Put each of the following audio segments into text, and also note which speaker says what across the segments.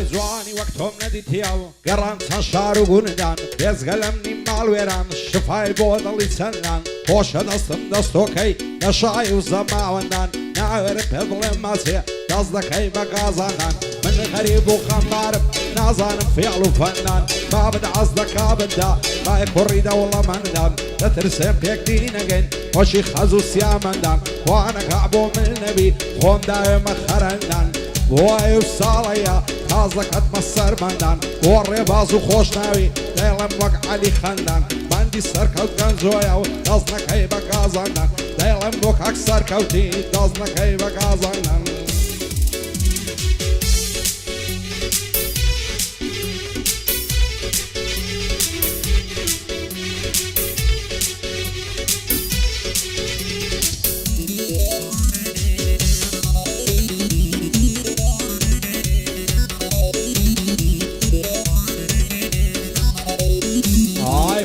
Speaker 1: ئای جوانی وەک تۆم نەدیتیاوە گەڕان چەند شار و گوندان بێزگەلەم نیم ماڵوێران شفای بۆ دڵی چەندان خۆشە دەستم دەستۆکەی نەشای و زەماوەندان ناوێرە پێ بڵێم مەچێ دەست دەکەی بە گازاندان من غەریب و خەمبارم نازانم فێڵ و فەندان بابد عەز دەکا بندا بای کوڕی دەوڵەمەندان دەترسێم پێکدی نەگەین خۆشی خەز و سیامەندان خوانەکە بۆ من نەبی خۆم داوێمە خەرەندان وای و ساڵەیە تاز دەکەتمە سەرمەندان بۆ ڕێباز و خۆشناوی دەیڵم وەک عەلی خەندان بەندی سەرکەوت گەنجۆیە و دەست نەکەی بە گازاندان دەیڵم بۆ کاک سەرکەوتی دەست نەکەی بە گازاندان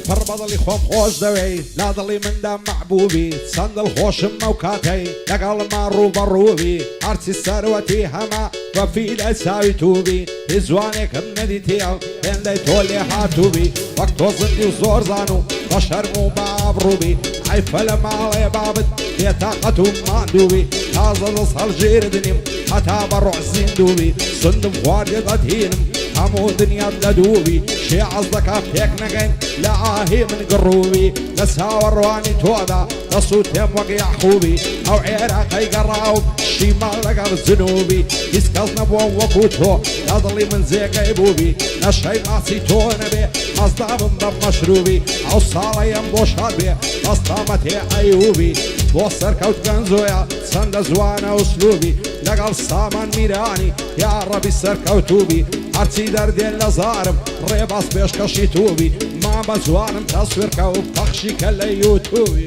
Speaker 1: پڕ بەدڵی خۆم خۆش دەوێی لا دڵی مندا مەحبوبی چەند دڵخۆشم ئەو کاتەی لەگەڵما ڕوبەڕووبی هەرچی سەروەتی هەما بەفیلە چاوی تووبی هیچ جوانێکم نەدیتیە هێندەی تۆ لێ هاتووبی وەک تۆ زندی و زۆر زان و بە شەرم و بە ئابڕووبی عیفە لە ماڵێ بابت بێتاقەت و ماندووبی تازە دەست هەڵژێردنیم هەتا بە ڕۆح زیندووبی سندم خواردێ دەتهینم هەموو دنیات لەدووبی شێ عەز دەکا پێک نەگەین لە ئاهی من گڕووبی لە چاوەڕوانی تۆدا دەسووتێم وەک یەعقووبی ئەو عێراقەی گەڕاوم شیمال لەگەڵ جنوبی هیچ کەس نەبووم وەکو تۆ لە دڵی من جێگەی بووبی نەشەی ماچی تۆ نەبێ مەزدابم بە مەشروبی ئەو ساڵەیەم بۆ شاد بێ دەستامە تێ ئەیوبی بۆ سەرکەوت گەنجۆیە چەندە جوانە ئوسلوبی لەگەڵ سامان میرانی یا ڕەبی سەرکەوتوبی هەرچی دەردێن لە زارم ڕێباز پێشکەشی تووبی مامە جوانم تەسوێرکە و پەخشی کە لە یوتوبی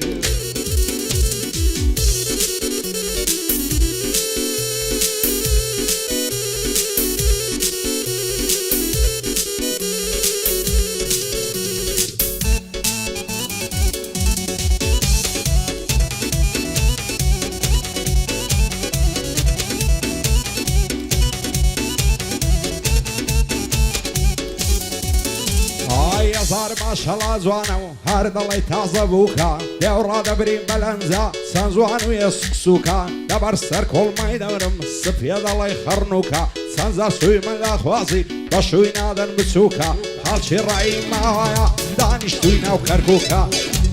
Speaker 1: هەزار ماشەڵا جوانە و هەر دڵی تازە بووکە دێو ڕادەبرین بەلەنجە چەند جوان و ێسوکە لەبەر سەر کۆڵمای دەورم سپێ دەڵی خەڕنووکە چەند جار سووی من لاخوازی بە شووی نادەن بچووکە خەڵکی ڕایی ماوایە دانیشتووی ناو کەرکووکە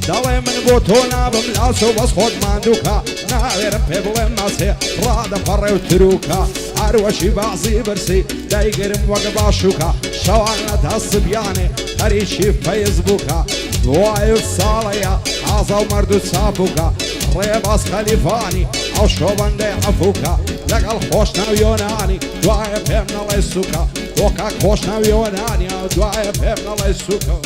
Speaker 1: دەڵێ من بۆ تۆ نابم لاچ و بەس خۆت ماندووکە ناوێرم پێ بڵێم مەچێ ڕادەپەڕێ و ترووکە هەروەشی بازی برسی دەیگرم وەک باشووکە شەوانە دەستبیانێ هەریکی فەیسبووکە دوای و ساڵەیە ئازا و مەرد و چاپووکە ڕێباز خەلیفانی ئەو شۆبەندەی عەفووکە لەگەڵ خۆشناو یۆنانی دوایە پێم نەڵێ سووکە بۆ کاک خۆشناو یۆنانیە دوایە پێم نەڵێ سووکە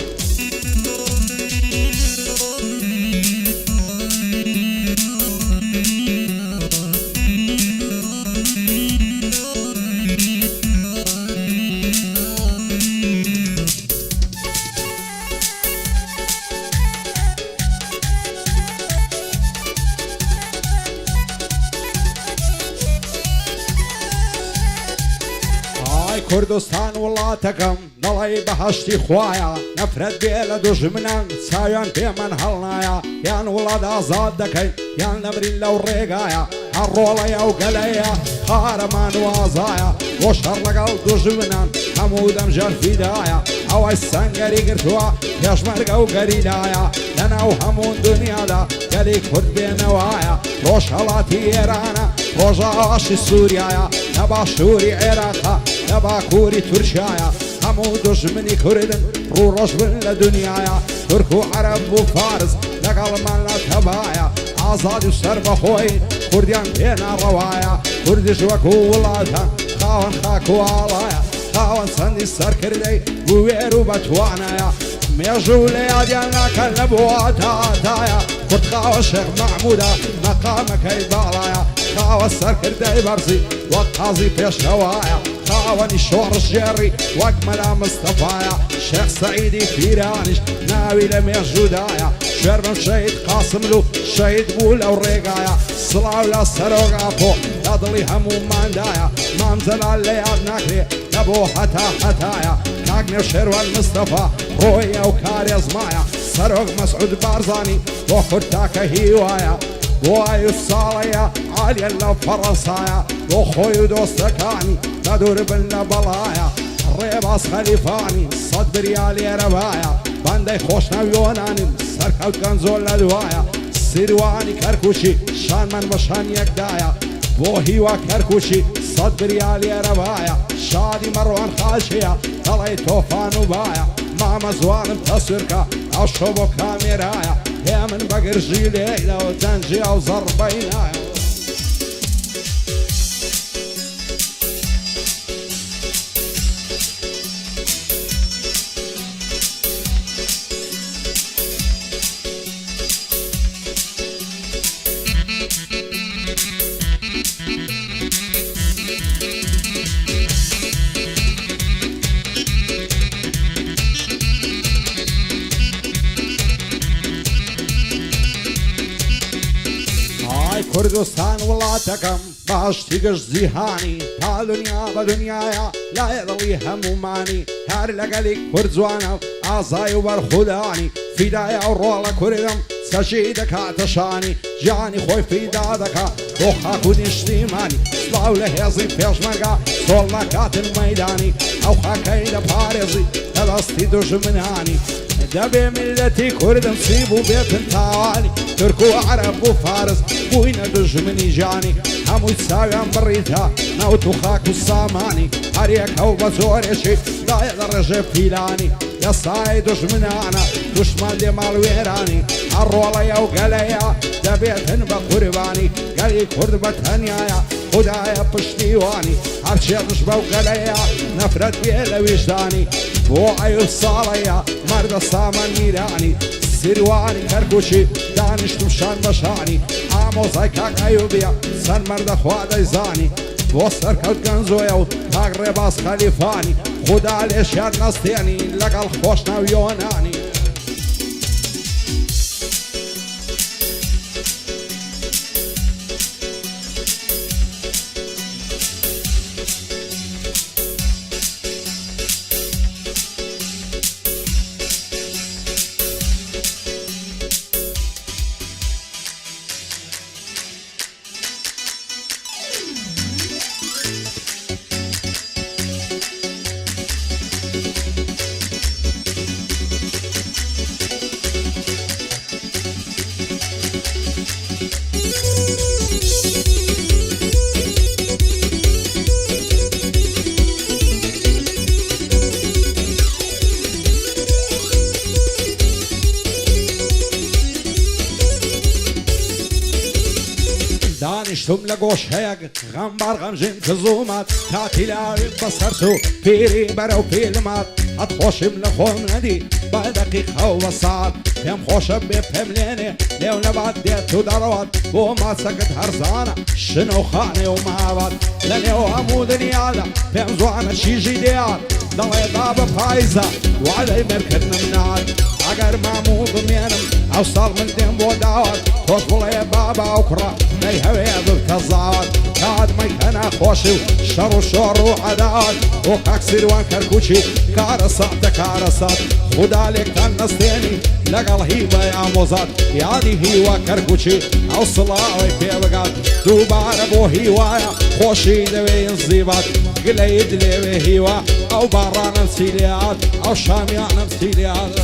Speaker 1: کوردستان وڵاتەکەم دەڵی بەهەشتی خوایە نەفرەت بێ لە دوژمنان چاویان پێمان هەڵنایە یان وڵات ئازاد دەکەین یان نەمرین لەو ڕێگایە هەر ڕۆڵەیە و گەلەیە خارەمان وازایە بۆ شەڕ لەگەڵ دوژمنان هەموو دەمژەر فیدایە ئەوەی سەنگەری گرتووە پێشمەرگە و گەریدایە لەناو هەموو دنیادا گەلی کورد بێنەوایە ڕۆژهەڵاتی ئێرانە ڕۆژاواشی سووریایە لە باشووری عێراقە لە باکووری تورکیایە هەموو دژمنی کوردن ڕوو ڕۆژ بن لە دنیایە تورک و عەرەب و فارس لەگەڵمان لە تەبایە ئازادی و سەربەخۆی کوردیان پێنا ڕەوایە کوردیش وەکو وڵاتە خاوەن خاک و ئاڵایە خاوەن چەندی سەرکردەی بوێر و بەتوانایە مێژوو لە یادیان ناکەن لە بۆتاتایە کورد خاوە شێخ مەحموودە مەقامەکەی باڵایە خاوە سەرکردەی بەرزی وەک قازی پێشەوایە خاوەنی شۆڕش ژێڕی وەک مەلا مستەفایە شێخ سەعیدی پیرانیش ناوی لە مێژوودایە شێربم شەید قاسملو شەید بوو لەو ڕێگایە سڵاو لە سەرۆگاپۆ لدڵی هەموماندایە مامزەلال لە یاد ناکرێ لەبۆ هەتایە کاکنێ شێروان مستەفا ڕۆی ئەو کارێزمایە سەرۆک مەسعود بارزانی بۆ خورد تاکە هیوایە بۆ ئاوی ساڵەیە عالیە لە فەڕەنسایە بۆ خۆی و دۆستەکانی بە دوور بن لە بەڵایە ڕێباز خەلیفانی سەد بریا لێرەبایە بەندەی خۆشنەویۆنانیم سەرکەوتکەن زۆر لە دوایە سیروانی کەرکوشی شانمان بە شان یەکدایە بۆ هیوا کەرکوشی سەد بریا لێرەبایە شادی مەڕوان خاشەیە دەڵێ تۆفان و بایە مامە زوانم تەسوورکە ئەو شۆ بۆ کامێرایە هێ من بەگرژی لێیدەوە دەنجی ئەو زەڕبەی نایە کوردستان وڵاتەکەم باشتی گەشت جیهانی تا دنیا بە دنیاە لای دڵی هەمومانی هەر لەگەلی کورد جوانە ئازای و بەرخودانی فیدایە ئەو ڕۆڵە کوردم سەشی دەکاتە شانی گیانی خۆی فیدا دەکا بۆ خاک و نیشتیمانی سڵاو لە هێزی پێشمەرگا سۆڵ نەکاتن مەیدانی ئەو خاکەی دەپارێزی لە دەستی دوژمنانی دەبێ میلەتی کوردم سی بوو بێتن تاوانی تورک و عەرەب و فارس بووینە دژمنی ژانی هەمووی چاویان بڕیتە نەوت و خاک و سامانی هەریەکە و بە زۆرێکی دایە لە ڕێژێ پیلانی یەسای دژمنانە دوشمان لێ ماڵوێرانی هەر ڕۆڵەیە و گەلەیە دەبێتن بە قوربانی گەلی کورد بە تەنیایە خودایە پشتیوانی هەرچێ دژ بەو گەلەیە نەفرەت بێ لە ویژدانی بۆ ئەوی ساڵەیە مەردە سامان میرانی سیروانی کەرکوشی دانیشتم شان بەشانی ئامۆزای کاک ئەیوبیە سەر مەردە خوا دەیزانی بۆ سەرکەوت گەنجۆیە و کاک ڕێباز خەلیفانی خودا لێشیان نەستێنی لەگەڵ خۆشنەویۆنانی دانیشتم لە گۆشەیەک غەمبار غەمژین کزوومات کاتی لاوی بەسەر سو پیری بەرەو پیلمات هەت خۆشم لە خۆم نەدی بە دەقیقە و بە سات پێم خۆشە بێ پێم لێنێ لێو نەبات دێت و دەڕەوات بۆ ماچەکەت هەرزانە شن و خانێ و ماوات لە نێو هەموو دنیادا پێم زوانە چیژی دێات دەڵێ با بە پایزە وعدەی مێرکردنم نات ئەگەر ماموو بمێنم ئەو ساڵ من دێم بۆ داوات تۆت بڵێ بابا و کوڕە نەی هەوێ ببکە زاوات کاتمەی کە ناخۆشی و شەڕ و شۆڕ و عەداوات بۆ کاک سیروان کەرکوچی کارە ساتە کارە سات خودا لێکتان نەستێنی لەگەڵ هیوای ئامۆزات یادی هیوا کەرکوچی ئەو سڵاوی پێ بگات دووبارە بۆ هیوایە خۆشی دەوێ زیبات گلەی دلێوێ هیوا ئەو باڕانم سیلیات ئەو شامیانم سیلیات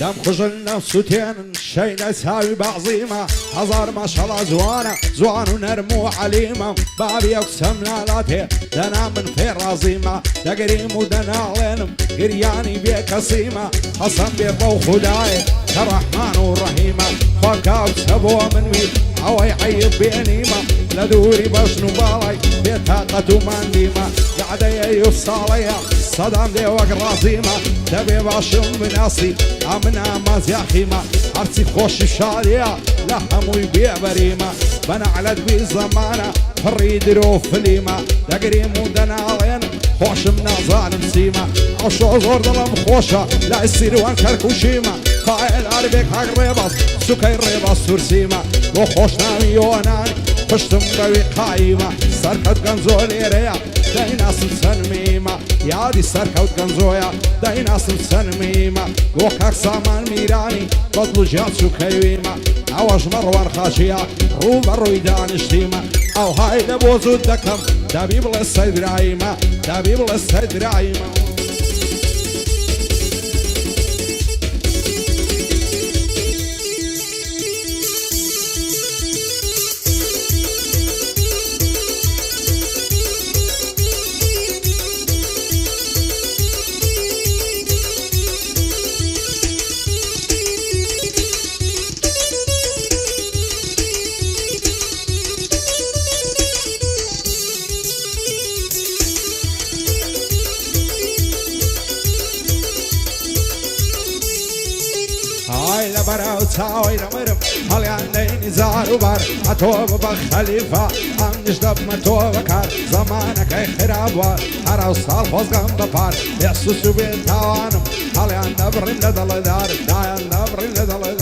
Speaker 1: دەم خوژن نەسووتێنن شەینە چاوی بەعزیمە هەزار ماشەڵا جوانە جوان و نەرم و عەلیمە بابی ئەو کچەم نالاتێ دەنا من پێڕازیمە دەگەریم و دەناڵێنم گریانی بێ کەسیمە حەسەن بێ بەو خودایە کە ڕەحمان و ڕەحیمە خوا کاو کچە بۆ من وی ئەوەی عیب بێنیمە لە دووری بەژن و باڵای بێتاقەت و ماندیمە یعدەیە و ساڵەیە سەدام دێ وەک ڕازیمە دەبێ باشم بناسی ئەمن ئامازیاخیمە هەرچی خۆشی شادیە لە هەمووی بێبەریمە بەنەعلەت بی زەمانە پڕی درۆ فلیمە دەگریم و دەناڵێن خۆشم نازانم سیمە ئەو شۆ زۆر دڵم خۆشە لای سیروان کەرکوشیمە قایل ئاربێک هاک ڕێبەس سوکەی ڕێبەس سورسیمە بۆ خۆشناوی یۆنانی پشتم بەوی قایمە سەرکەوت گەنجۆ لێرەیە دەیناسم سەرمیمە یادی سەرکەوت گەنجۆیە دەیناسم سەرمیمە بۆ کاک سامان میرانی بەدڵ و ژیان چووکەویمە ئەوەش مەڕوان خاچیە ڕوو بەڕووی دانیشتیمە ئەو هایدە بۆ زود دەکەم دەبی بڵێ سەیدرایمە دەبی بڵێ سەیدرایمە هاي لبراو تاوي لمرم هليان ليني زار وبار أتوب بخليفة أم نجدب متوب كار زمانك أي خراب وار هراو صار فوزقم ببار يسوس بين تاوانم هليان نبرين لدل دار دايان نبرين لدل دار